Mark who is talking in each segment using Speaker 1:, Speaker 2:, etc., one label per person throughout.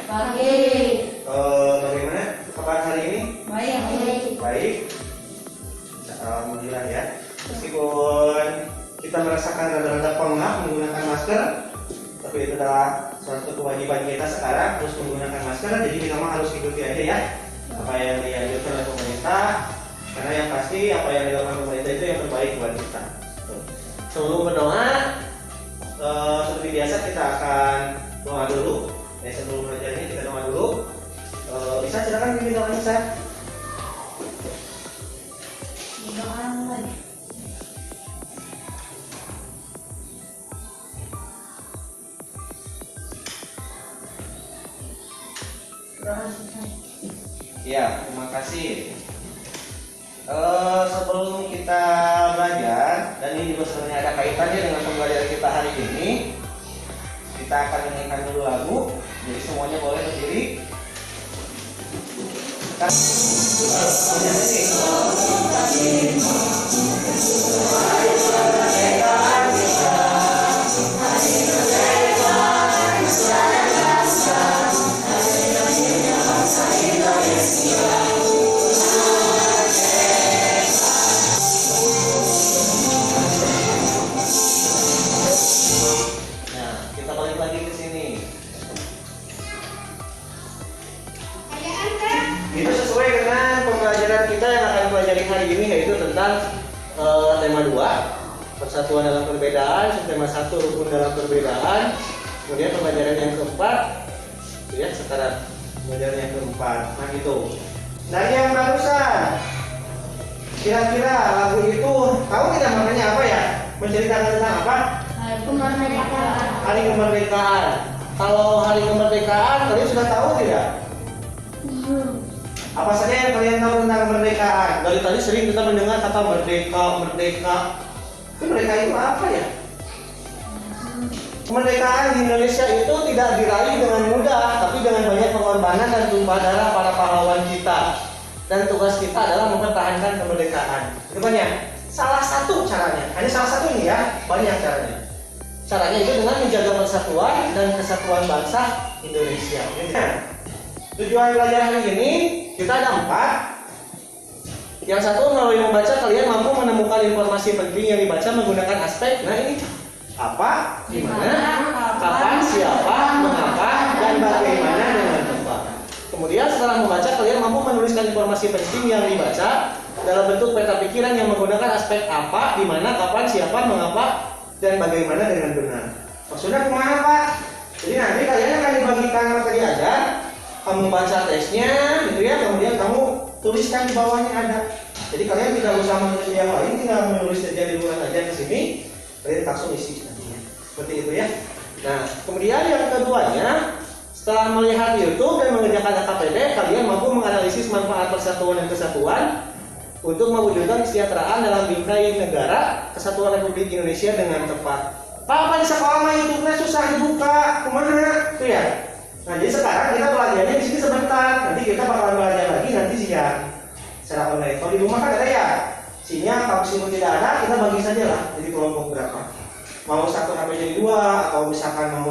Speaker 1: Pagi.
Speaker 2: Bagaimana kabar hari ini?
Speaker 1: Baik.
Speaker 2: Baik. Alhamdulillah ya. Meskipun kita merasakan rada-rada pengap menggunakan masker, tapi itu adalah suatu kewajiban kita sekarang harus menggunakan masker. Jadi kita mah harus ikuti aja ya apa yang dianjurkan oleh pemerintah. Karena yang pasti apa yang dilakukan pemerintah itu yang terbaik buat kita. Sebelum berdoa, seperti biasa kita akan doa dulu. Sebelum belajar ini kita doa dulu. Bisa silakan bimbing doanya saya. Ya, terima kasih. Sebelum kita belajar, dan ini juga sebenarnya ada kaitannya dengan pembelajaran kita hari ini, kita akan menyanyikan dulu lagu. Jadi semuanya boleh berdiri. Kita balik lagi ke sini. Itu sesuai dengan pembelajaran kita yang akan pelajari hari ini, yaitu tentang tema 2, persatuan dalam perbedaan, tema 1, rukun dalam perbedaan. Kemudian pembelajaran yang keempat, ya sekarang pembelajaran yang keempat. Nah itu. Dari yang barusan, kira-kira lagu itu tahu tidak maknanya apa ya? Menceritakan tentang apa?
Speaker 1: Kemerdekaan.
Speaker 2: Hari kemerdekaan. Kalau hari kemerdekaan kalian sudah tahu tidak? Apa saja yang kalian tahu tentang kemerdekaan? Dari tadi sering kita mendengar kata merdeka, merdeka. Itu merdeka itu apa ya? Kemerdekaan di Indonesia itu tidak diraih dengan mudah, tapi dengan banyak pengorbanan dan tumpah darah para pahlawan kita. Dan tugas kita adalah mempertahankan kemerdekaan. Itu banyak. Salah satu caranya, hanya salah satu ini ya, banyak caranya. Caranya itu dengan menjaga persatuan dan kesatuan bangsa Indonesia. Tujuan belajar hari ini kita ada 4. Yang satu, melalui membaca kalian mampu menemukan informasi penting yang dibaca menggunakan aspek. Nah ini apa, di mana, kapan, siapa, mengapa, dan bagaimana dengan tempat. Kemudian setelah membaca kalian mampu menuliskan informasi penting yang dibaca dalam bentuk peta pikiran yang menggunakan aspek apa, di mana, kapan, siapa, mengapa, dan bagaimana dengan benar. Maksudnya kemana Pak? Jadi nanti kalian akan dibagikan materi ajar. Kamu baca tesnya, gitu ya. Kemudian kamu tuliskan di bawahnya ada. Jadi kalian tidak usah menulis yang lain, tinggal menulis saja di luar aja di sini. Kalian langsung isi nantinya. Seperti itu ya. Nah, kemudian yang keduanya, setelah melihat YouTube dan mengerjakan KPD, kalian mampu menganalisis manfaat persatuan dan kesatuan untuk mewujudkan kesejahteraan dalam bingkai negara Kesatuan Republik Indonesia dengan tepat. Apa di sekolah mah YouTube-nya susah dibuka, kemana? Tuh ya. Nah, jadi sekarang kita belajarnya di sini sebentar. Nanti kita bakalan belajar lagi nanti siang secara online. Kalau di rumah kan ada ya. Siang kalau meskipun tidak ada, kita bagi saja lah. Jadi kelompok berapa? Mau satu HP jadi 2, atau misalkan mau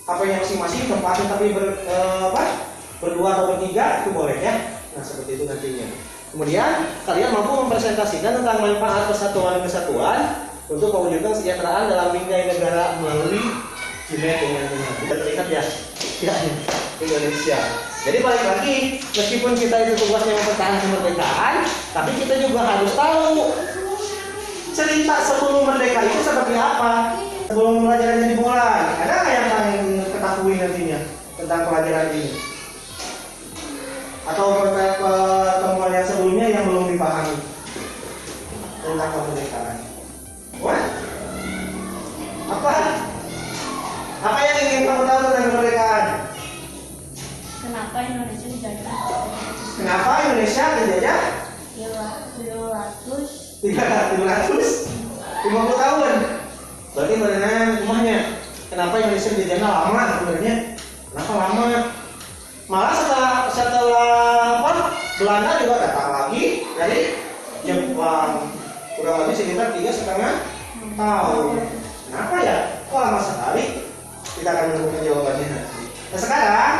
Speaker 2: HP-nya masing-masing tempatin tapi berdua atau bertiga itu boleh ya. Nah, seperti itu nantinya. Kemudian kalian mampu mempresentasikan tentang manfaat persatuan dan kesatuan untuk mewujudkan kesejahteraan dalam bingkai negara melalui Gmail dengan benar. Tidak terlihat ya? Ya, Indonesia. Jadi balik lagi, meskipun kita itu tugasnya mempertahankan kemerdekaan, tapi kita juga harus tahu cerita sebelum merdeka itu seperti apa. Sebelum pelajarannya dimulai, ada nggak yang kalian ketahui nantinya tentang pelajaran ini? Atau pertemuan yang sebelumnya yang belum dipahami tentang kemerdekaan? Wah, apa yang ingin kamu tahu tentang kemerdekaan?
Speaker 1: Kenapa Indonesia dijajah?
Speaker 2: Kenapa Indonesia dijajah? 350 tahun. Berarti benar rumahnya. Kenapa Indonesia dijajah lama sebenarnya? Kenapa lama? Malah setelah Belanda juga datang lagi dari Jepang. Kurang lebih sekitar 3,5 tahun. Kenapa ya? Kok lama sekali? Kita akan menemukan jawabannya nanti. Nah sekarang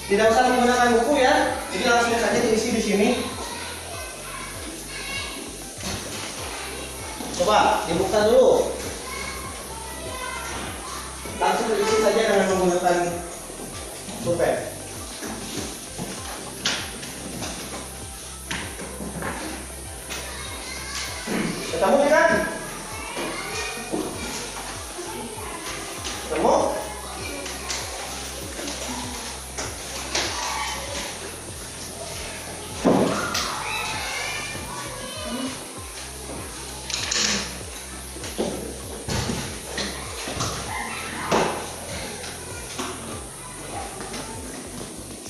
Speaker 2: Tidak usah menggunakan buku ya. Jadi langsung saja diisi di sini. Coba dibuka dulu. Langsung diisi saja dengan menggunakan pulpen. Ketemu kan? Ketemu?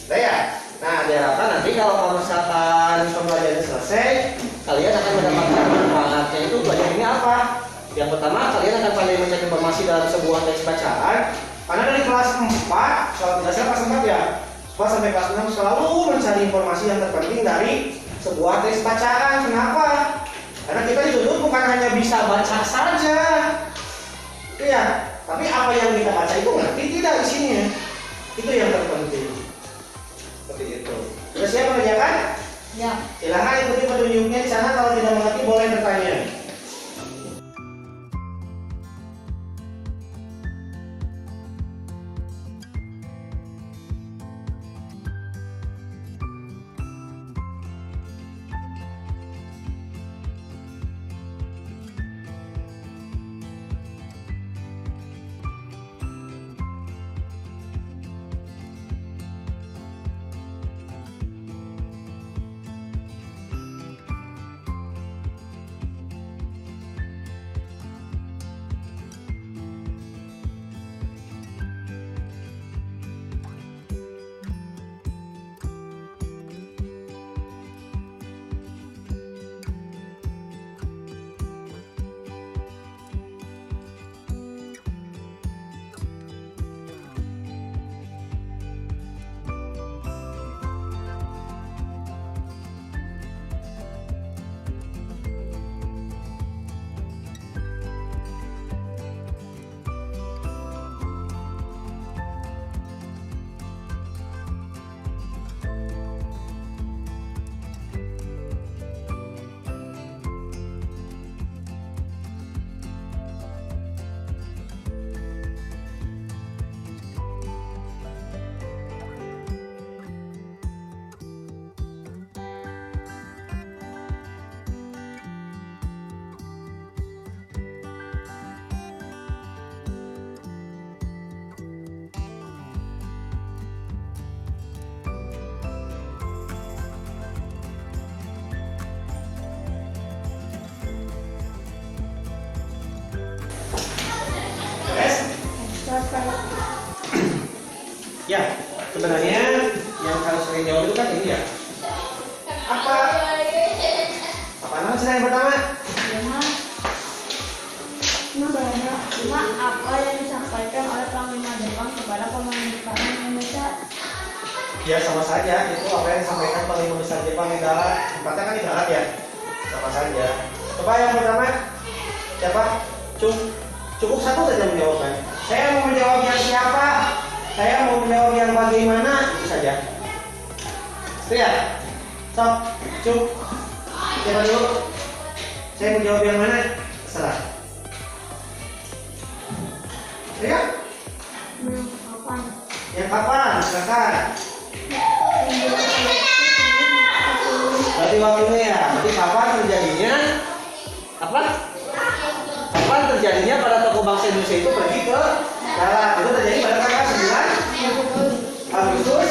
Speaker 2: Udah ya? Nah, diharapkan nanti kalau misalkan pembelajaran selesai, kalian akan mendapatkan manfaatnya. Itu belajar ini apa? Yang pertama, kalian akan pandai mencari informasi dalam sebuah teks bacaan. Karena dari kelas 4, kalau tidak salah kelas 4 ya, 4 sampai kelas 6 selalu mencari informasi yang terpenting dari sebuah teks bacaan. Kenapa? Karena kita dituntut bukan hanya bisa baca saja, iya, tapi apa yang kita baca itu ngerti tidak isinya. Itu yang terpenting. Seperti itu. Sudah siap mengerjakan?
Speaker 1: Ya.
Speaker 2: Silahkan ikuti petunjuknya di sana. Kalau tidak mengerti boleh bertanya. Ya, sebenarnya yang harus sering jawab itu kan ini ya. Apa nama cerita yang pertama?
Speaker 1: Cuma apa yang disampaikan oleh Panglima Jepang kepada pemerintahan Indonesia?
Speaker 2: Ya sama saja, itu apa yang disampaikan Panglima Besar Jepang di darat. Tempatnya kan di darat ya, sama saja. Coba yang pertama, siapa? Cukup satu saja menjawabkan. Saya mau menjawab yang siapa? Saya mau menjawab yang bagaimana? Itu saja. Lihat, stop, cuk. Siapa dulu? Saya mau jawab yang mana? Terserah. Lihat.
Speaker 1: Kapan?
Speaker 2: Yang kapan? Silakan. Berarti waktunya ya. Berarti kapan terjadinya? Apa? Kapan terjadinya pada tokoh bangsa Indonesia itu pergi ke darat? Itu terjadi pada tanggal 9 Agustus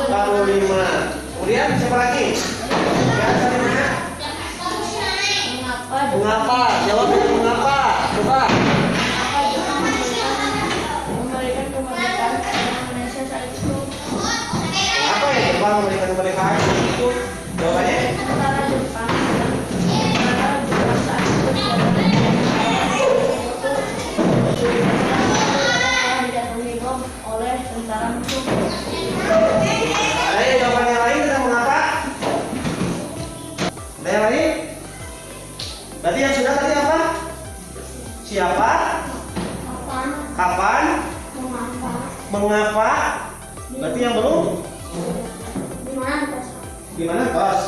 Speaker 2: 1945. Kemudian siapa lagi? Yang selanjutnya? Mengapa? Jawabnya mengapa? Coba.
Speaker 1: Memberikan kemerdekaan Indonesia saat itu.
Speaker 2: Mengapa ya coba memberikan kemerdekaan itu? Jawabannya?
Speaker 1: Tentara Jepang saat itu dijatuhi bom oleh tentara musuh.
Speaker 2: Ada jawaban yang lain tentang mengapa? Ada yang lain? Berarti yang sudah tadi apa? Siapa?
Speaker 1: Kapan?
Speaker 2: Kapan?
Speaker 1: Mengapa?
Speaker 2: Mengapa? Berarti yang belum?
Speaker 1: Di mana kos?
Speaker 2: Di mana kos?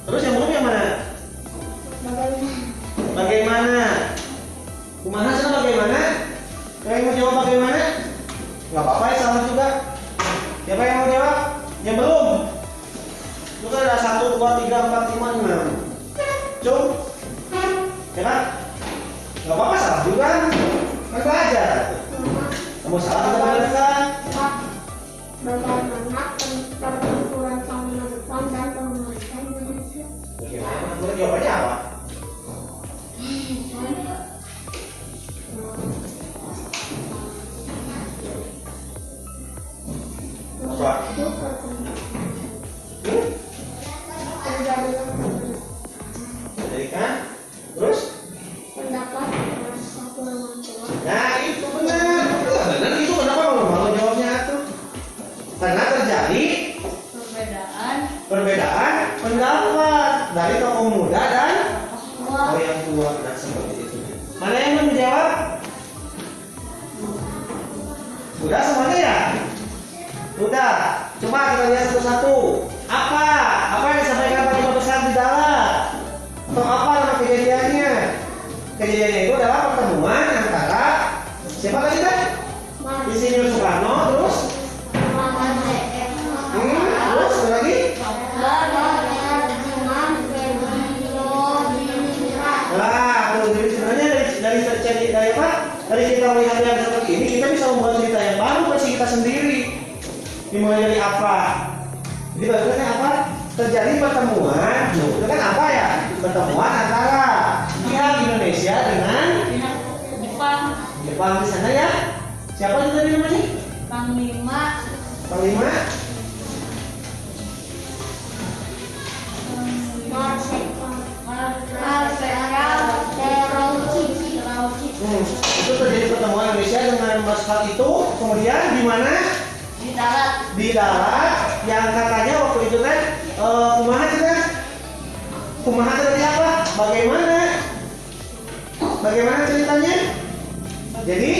Speaker 2: Terus yang belum yang mana?
Speaker 1: Bagaimana?
Speaker 2: Bagaimana? Kumaha sana bagaimana? Yang mau jawab bagaimana? Nggak apa-apa ya, salah juga. Siapa yang mau jawab? Yang belum? Itu kan ada 1, 2, 3, 4, 5, 6. Cung? Siapa? Nggak apa-apa, salah juga. Kan belajar. Kamu salah juga benar kan?
Speaker 1: Bagaimana pertempuran Panglima Jepang dan pemerintahan Indonesia?
Speaker 2: Bagaimana? Menurut jawabannya apa? Apa? Jadi kan? Terus?
Speaker 1: Pendapat satu orang tua.
Speaker 2: Nah itu benar. Benar itu kenapa mau jawabnya tuh? Karena terjadi perbedaan pendapat dari tokoh muda dan tokoh yang tua. Nah seperti itu. Mana yang mau menjawab? Udah semuanya ya? Udah. Coba kita lihat satu-satu. Apa yang disampaikan Pak Imam Besar di dalam? Atau apa nama kejadiannya? Kejadiannya itu adalah pertemuan antara siapa tadi kan? Insinyur Soekarno, terus? Terus ada lagi? Nah, tuh, jadi sebenarnya dari apa? Dari kita melihat yang seperti ini, kita bisa membuat cerita yang baru versi kita sendiri. Dimulai dari apa? Jadi maksudnya apa? Terjadi pertemuan, itu kan apa ya? Pertemuan antara pihak Indonesia dengan Jepang di sana ya. Siapa itu tadi namanya?
Speaker 1: Panglima
Speaker 2: Panglima? Itu terjadi pertemuan Indonesia dengan Maskal itu, kemudian di mana? Di darat, yang katanya waktu itu kan, kumaha tadi apa? Bagaimana ceritanya? Jadi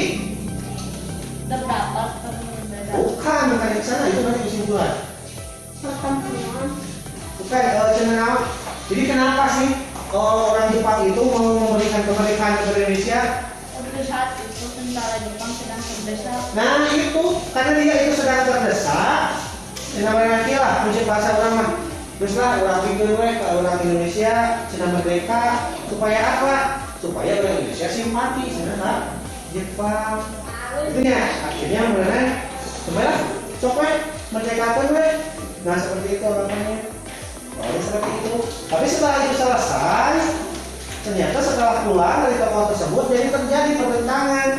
Speaker 1: terdapat perbedaan
Speaker 2: bukan di sana, itu nanti kesimpulan.
Speaker 1: pertempuran
Speaker 2: Bukan, channel. Jadi kenapa sih orang Jepang itu mau memberikan kemerdekaan ke Indonesia?
Speaker 1: pada saat itu tentara Jepang sedang terdesak.
Speaker 2: Nah itu, karena dia itu sedang terdesak. Kenapa nanti lah, prinsip bahasa orang mah. Terus lah, orang pikir ke orang Indonesia sedang merdeka. Supaya apa? Supaya orang Indonesia simpati, sebenarnya Jepang. Itunya, akhirnya mulai sebenarnya copet merdekakan we. Nah seperti itu namanya. Oh, seperti itu. Tapi setelah itu selesai, ternyata setelah pulang dari tokoh tersebut jadi terjadi pertentangan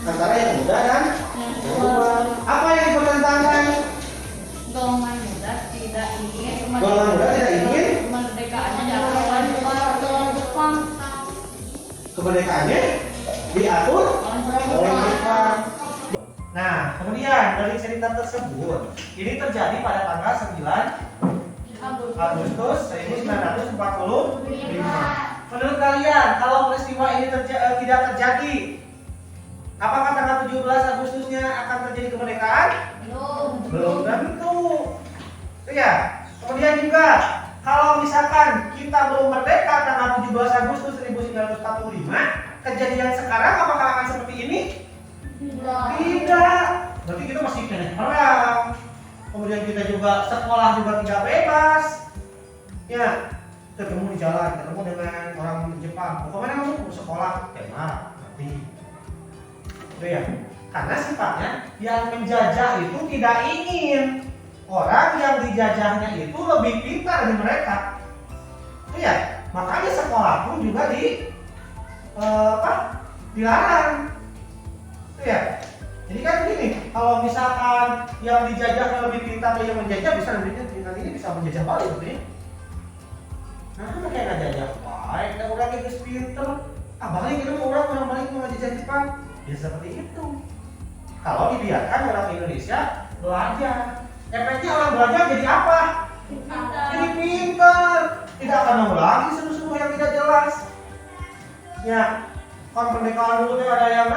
Speaker 2: antara yang muda dan yang tua. Apa yang dipertentangkan?
Speaker 1: Golongan muda tidak ingin kemerdekaannya dilakukan oleh Jepang.
Speaker 2: Kemerdekaannya diatur oleh Jepang. Nah, kemudian dari cerita tersebut, ini terjadi pada tanggal 9 Agustus 1945. Menurut kalian, kalau peristiwa ini tidak terjadi, apakah tanggal 17 Agustusnya akan terjadi kemerdekaan? Belum tentu. Itu ya. Kemudian juga, kalau misalkan kita belum merdeka tanggal 17 Agustus 1945, kejadian sekarang apakah akan seperti ini? Tidak. Berarti kita masih kena perang. Kemudian kita juga sekolah juga tidak bebas. Ya, ketemu di jalan, ketemu dengan orang Jepang. Kemana kamu? Mau sekolah? Marah, mati. Itu ya. Karena sifatnya yang menjajah itu tidak ingin orang yang dijajahnya itu lebih pintar dari mereka. Itu ya. Makanya sekolah pun juga dilarang. Itu ya. Jadi kan begini, kalau misalkan yang dijajah lebih pintar dari yang menjajah, bisa nantinya bisa menjajah balik seperti ini. Nah, kayak nggak jajah baik, dan orang yang pintar, balik itu orang balik mau menjajah Jepang, ya seperti itu. Kalau dibiarkan orang Indonesia belajar, efeknya orang belajar jadi apa? Jadi pintar, tidak akan mau lagi seluruh yang tidak jelas. Ya, kan pernikahan dulu tuh ada yang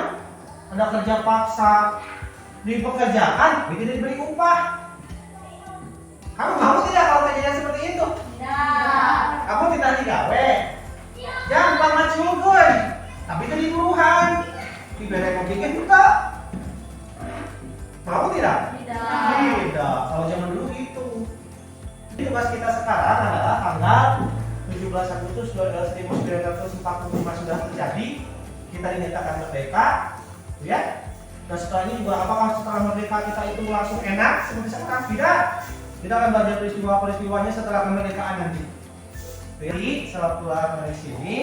Speaker 2: ada kerja paksa, dipekerjakan, tidak diberi upah. Kamu mau tidak kalau kejadian seperti itu?
Speaker 1: Tidak.
Speaker 2: Kamu tidak digawe. Jangan macul tapi jadi buruhan. Diberi mau bikin enggak? Mau tidak? Tidak. Kalau zaman dulu gitu. Jadi tugas kita sekarang adalah tanggal 17 Agustus 1945 sudah terjadi. Kita dinyatakan merdeka, ya. Dan setelah ini juga apakah setelah merdeka kita itu langsung enak seperti sekarang? Tidak. Kita akan belajar peristiwa-peristiwanya setelah kemerdekaan nanti. Jadi setelah pulang dari sini,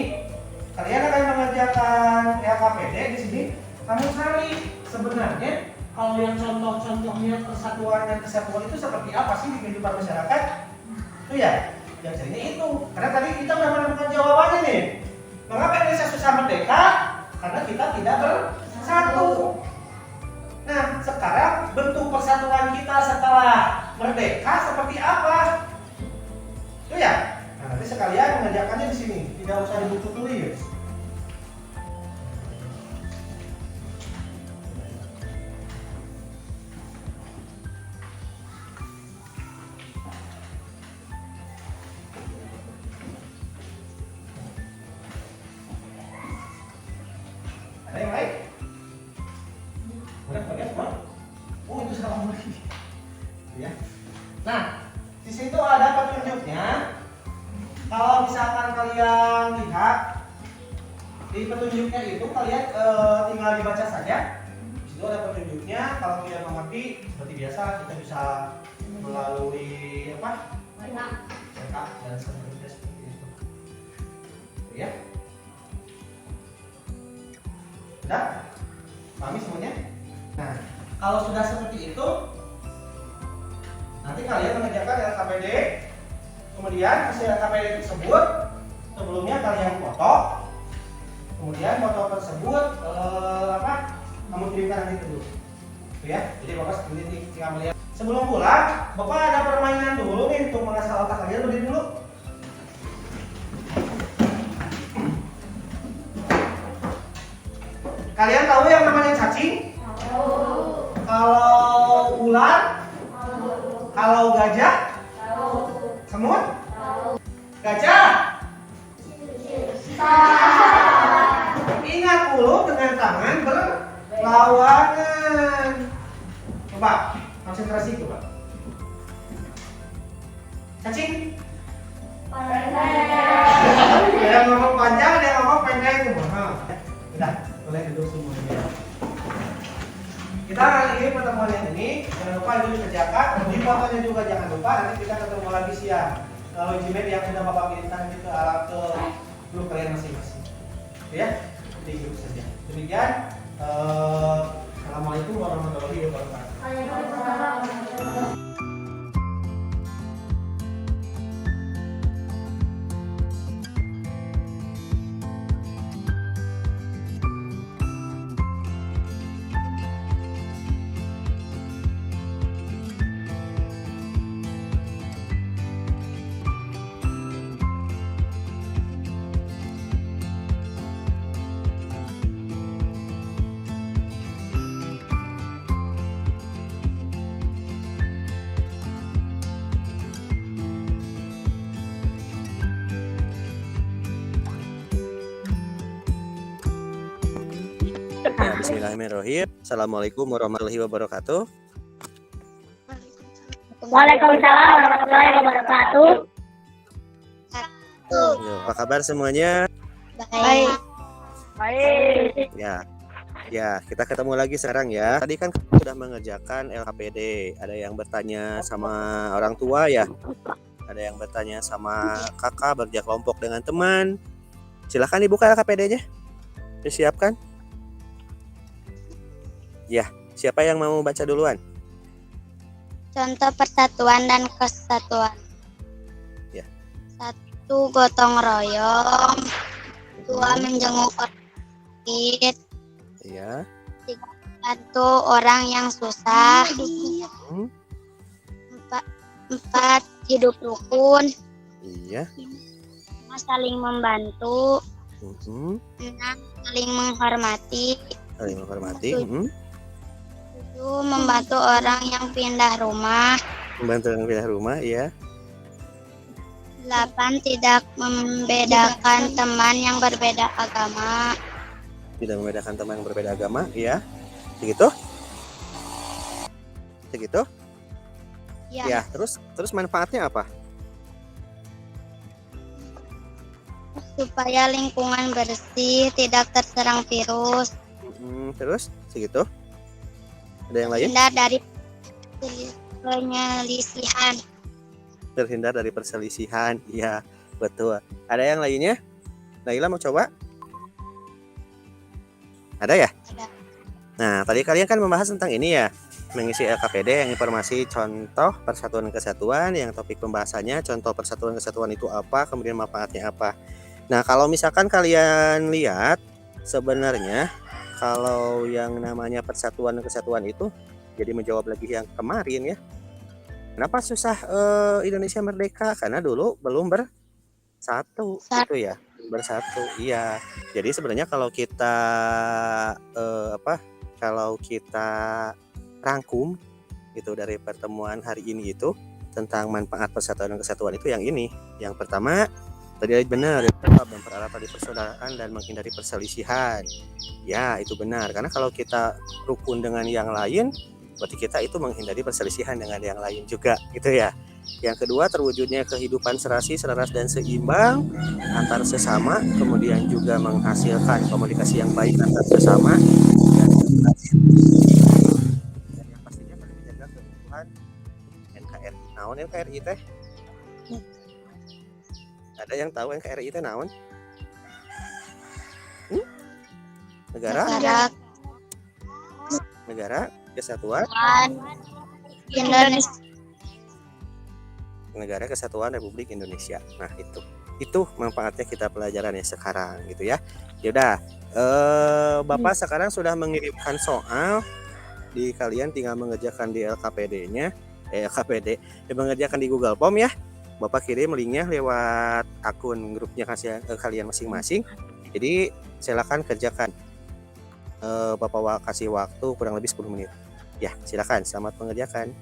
Speaker 2: kalian akan mengerjakan LKPD di sini. Kamu cari sebenarnya kalau yang contoh-contohnya persatuan dan kesatuan itu seperti apa sih di kehidupan masyarakat? Itu ya, yang carinya itu. Karena tadi kita sudah menemukan jawabannya nih. Mengapa Indonesia susah merdeka? Karena kita tidak bersatu. Nah, sekarang bentuk persatuan kita setelah merdeka seperti apa? Itu ya. Nah, nanti sekalian mengerjakannya di sini, tidak usah di buku tulis. Ada yang lain? Bagian semua? Oh, itu salah lagi. Ya. Nah, di situ ada petunjuknya. Kalau misalkan kalian lihat di petunjuknya itu kalian tinggal dibaca saja. Di situ ada petunjuknya. Kalau kalian mengerti seperti biasa kita bisa melalui apa? Cetak dan seterusnya seperti itu. Ya. Sudah? Pahami semuanya? Nah, kalau sudah seperti itu, nanti kalian mengerjakan LKPD. Kemudian hasil LKPD tersebut sebelumnya kalian foto. Kemudian foto tersebut kamu kirimkan nanti ke dulu. Ya, jadi Bapak ini tinggal melihat. Sebelum pulang, Bapak ada permainan dulu nih untuk mengasah otak kalian. Berdiri dulu. Kalian tahu yang namanya cacing? Tahu. Kalau ular? Tahu. Kalau gajah? Tahu. Semut? Tahu. Gajah? Ingat dulu dengan tangan berlawanan. Coba, konsentrasi coba. Cacing?
Speaker 1: Pendek.
Speaker 2: Ada yang ngomong panjang, ada yang ngomong pendek semua. Udah, boleh duduk semuanya. Kita kali ini pertemuan yang ini jangan lupa itu dikerjakan. Di fotonya juga jangan lupa. Nanti kita ketemu lagi siang. Lalu Jimet yang sudah Bapak kirimkan ke grup kalian masing-masing. Ya, di grup saja. Demikian. Assalamualaikum warahmatullahi wabarakatuh.
Speaker 1: Waalaikumsalam.
Speaker 3: Bismillahirrahmanirrahim. Assalamualaikum warahmatullahi wabarakatuh.
Speaker 1: Waalaikumsalam warahmatullahi wabarakatuh.
Speaker 3: Yo, apa kabar semuanya?
Speaker 1: Baik. Baik.
Speaker 3: Ya, kita ketemu lagi sekarang ya. Tadi kan sudah mengerjakan LKPD. Ada yang bertanya sama orang tua ya. Ada yang bertanya sama kakak, bekerja kelompok dengan teman. Silahkan dibuka LKPD-nya. Disiapkan. Ya, siapa yang mau baca duluan?
Speaker 4: Contoh persatuan dan kesatuan.
Speaker 3: Ya.
Speaker 4: 1. Gotong royong. 2. Menjenguk orang sakit.
Speaker 3: Iya.
Speaker 4: 3. Bantu orang yang susah. 4. Hidup rukun.
Speaker 3: Iya.
Speaker 4: 5. Saling membantu. 6. Saling menghormati.
Speaker 3: Saling menghormati.
Speaker 4: 7. membantu orang yang pindah rumah.
Speaker 3: Membantu orang pindah rumah, ya.
Speaker 4: 8. Tidak membedakan teman yang berbeda agama.
Speaker 3: Tidak membedakan teman yang berbeda agama, ya. Segitu? Segitu?
Speaker 4: Ya.
Speaker 3: Ya, terus manfaatnya apa?
Speaker 4: Supaya lingkungan bersih, tidak terserang virus.
Speaker 3: Terus segitu? Ada yang lain?
Speaker 4: Hindar dari penyelisihan.
Speaker 3: Terhindar dari perselisihan, iya betul. Ada yang lainnya? Naila mau coba? Ada ya?
Speaker 4: Ada.
Speaker 3: Nah, tadi kalian kan membahas tentang ini ya, mengisi LKPD yang informasi contoh persatuan kesatuan, yang topik pembahasannya contoh persatuan kesatuan itu apa, kemudian manfaatnya apa. Nah, kalau misalkan kalian lihat, sebenarnya kalau yang namanya persatuan kesatuan itu, jadi menjawab lagi yang kemarin ya, kenapa susah Indonesia merdeka? Karena dulu belum bersatu, gitu ya, bersatu. Iya. Jadi sebenarnya kalau kita kalau kita rangkum gitu dari pertemuan hari ini itu tentang manfaat persatuan dan kesatuan itu yang ini. Yang pertama tadi benar, mempererat tadi persaudaraan dan menghindari perselisihan. Ya, itu benar. Karena kalau kita rukun dengan yang lain, berarti kita itu menghindari perselisihan dengan yang lain juga, gitu ya. Yang kedua, terwujudnya kehidupan serasi, selaras dan seimbang antar sesama, kemudian juga menghasilkan komunikasi yang baik antar sesama, dan yang pastinya menjaga keutuhan NKRI. Naon NKRI teh? Ada yang tahu NKRI teh naon? Negara Kesatuan
Speaker 4: Indonesia.
Speaker 3: Negara Kesatuan Republik Indonesia. Nah, itu manfaatnya kita pelajaran ya sekarang gitu ya. Yaudah, Bapak sekarang sudah mengirimkan soal, di kalian tinggal mengerjakan di LKPD-nya, mengerjakan di Google Form ya. Bapak kirim linknya lewat akun grupnya kalian masing-masing. Jadi silakan kerjakan. Bapak kasih waktu kurang lebih 10 menit. Ya, silakan. Selamat mengerjakan.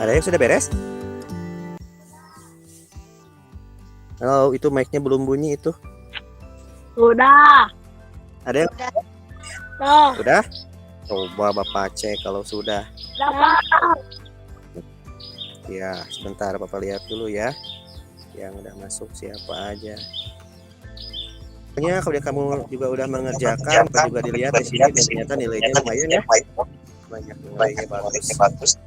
Speaker 3: Ada yang sudah beres? Halo, itu mic-nya belum bunyi itu.
Speaker 1: Sudah.
Speaker 3: Ada yang
Speaker 1: Tuh.
Speaker 3: sudah? Coba Bapak cek kalau sudah.
Speaker 1: Dapat.
Speaker 3: Ya, sebentar Bapak lihat dulu ya. Yang udah masuk siapa aja. Pokoknya kalau kamu juga udah mengerjakan, Bapak juga dilihat di sini dan ternyata nilainya lumayan ya. Banyak nilainya bagus.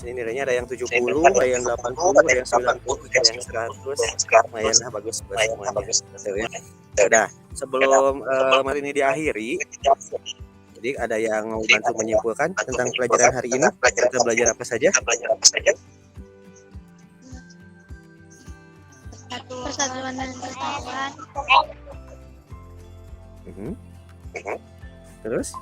Speaker 3: Sini nilainya ada yang 70, ada yang 80, ada yang 90, ada yang 100. Lumayan lah, bagus buat semuanya. Udah, sebelum hari ini diakhiri, jadi ada yang mau bantu menyimpulkan tentang pelajaran hari ini? Kita belajar apa saja?
Speaker 4: persatuan dan kesatuan.
Speaker 3: Terus,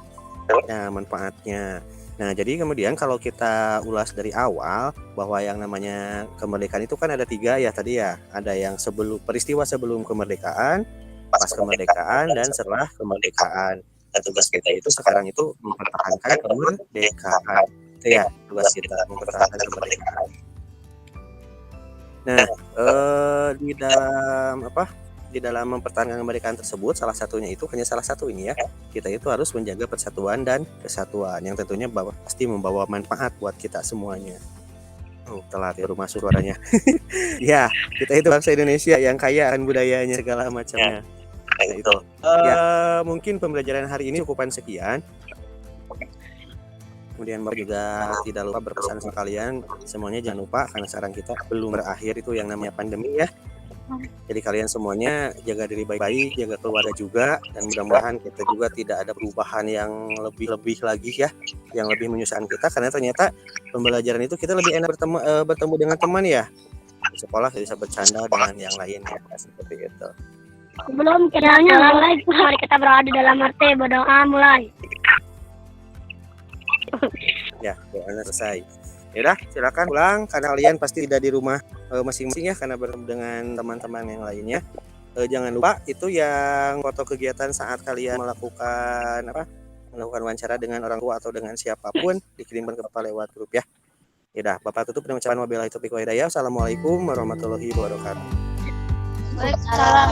Speaker 3: nah manfaatnya. Nah, jadi kemudian kalau kita ulas dari awal bahwa yang namanya kemerdekaan itu kan ada 3 ya tadi ya. Ada yang peristiwa sebelum kemerdekaan, pas kemerdekaan, dan setelah kemerdekaan. Dan tugas kita itu sekarang itu mempertahankan kemerdekaan. Itu ya tugas kita, mempertahankan kemerdekaan. Nah, di dalam mempertahankan kemerdekaan tersebut, salah satunya itu hanya salah satu ini ya, kita itu harus menjaga persatuan dan kesatuan yang tentunya pasti membawa manfaat buat kita semuanya. Telat ya rumah suaranya. Ya, kita itu bangsa Indonesia yang kaya akan budayanya segala macamnya. Nah, itu. Ya, mungkin pembelajaran hari ini cukupan sekian. Kemudian Bapak juga tidak lupa berpesan sama kalian semuanya, jangan lupa karena sekarang kita belum berakhir itu yang namanya pandemi ya. Jadi kalian semuanya jaga diri baik-baik, jaga keluarga juga, dan mudah-mudahan kita juga tidak ada perubahan yang lebih lagi ya, yang lebih menyusahkan kita, karena ternyata pembelajaran itu kita lebih enak bertemu dengan teman ya. Di sekolah kita bisa bercanda dengan yang lain ya, seperti itu.
Speaker 5: Sebelum kita mulai, mari kita berada dalam arti berdoa mulai.
Speaker 3: Ya, doanya selesai. Yaudah, silakan pulang karena kalian pasti tidak di rumah masing-masing ya, karena bertemu dengan teman-teman yang lainnya. Jangan lupa itu yang foto kegiatan saat kalian melakukan wawancara dengan orang tua atau dengan siapapun dikirimkan ke Bapak lewat grup ya. Yaudah, Bapak tutup dengan ucapan wabillahi taufiq wal hidayah. Assalamualaikum warahmatullahi wabarakatuh.
Speaker 4: Waalaikumsalam.